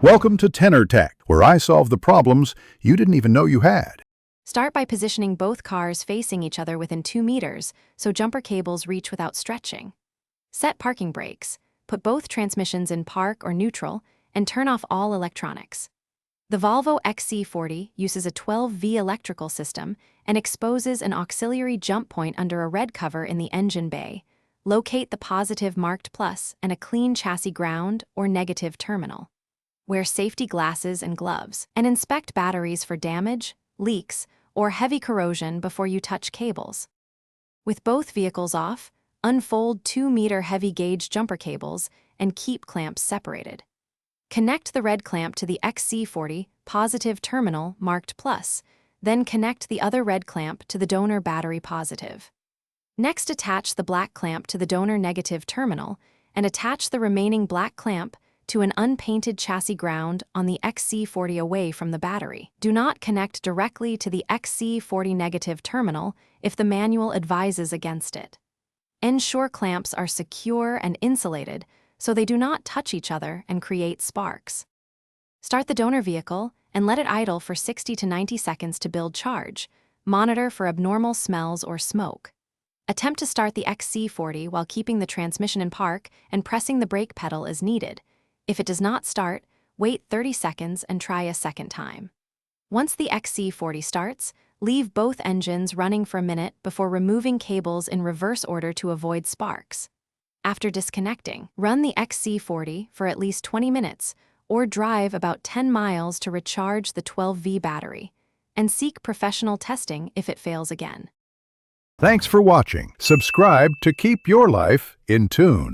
Welcome to Tenor Tech, where I solve the problems you didn't even know you had. Start by positioning both cars facing each other within 2 meters so jumper cables reach without stretching. Set parking brakes, put both transmissions in park or neutral, and turn off all electronics. The Volvo XC40 uses a 12V electrical system and exposes an auxiliary jump point under a red cover in the engine bay. Locate the positive marked plus and a clean chassis ground or negative terminal. Wear safety glasses and gloves, and inspect batteries for damage, leaks, or heavy corrosion before you touch cables. With both vehicles off, unfold 2-meter heavy-gauge jumper cables and keep clamps separated. Connect the red clamp to the XC40 positive terminal marked plus, then connect the other red clamp to the donor battery positive. Next, attach the black clamp to the donor negative terminal and attach the remaining black clamp to an unpainted chassis ground on the XC40 away from the battery. Do not connect directly to the XC40 negative terminal if the manual advises against it. Ensure clamps are secure and insulated so they do not touch each other and create sparks. Start the donor vehicle and let it idle for 60 to 90 seconds to build charge. Monitor for abnormal smells or smoke. Attempt to start the XC40 while keeping the transmission in park and pressing the brake pedal as needed. If it does not start, wait 30 seconds and try a second time. Once the XC40 starts, leave both engines running for a minute before removing cables in reverse order to avoid sparks. After disconnecting, run the XC40 for at least 20 minutes or drive about 10 miles to recharge the 12V battery, and seek professional testing if it fails again. Thanks for watching. Subscribe to keep your life in tune.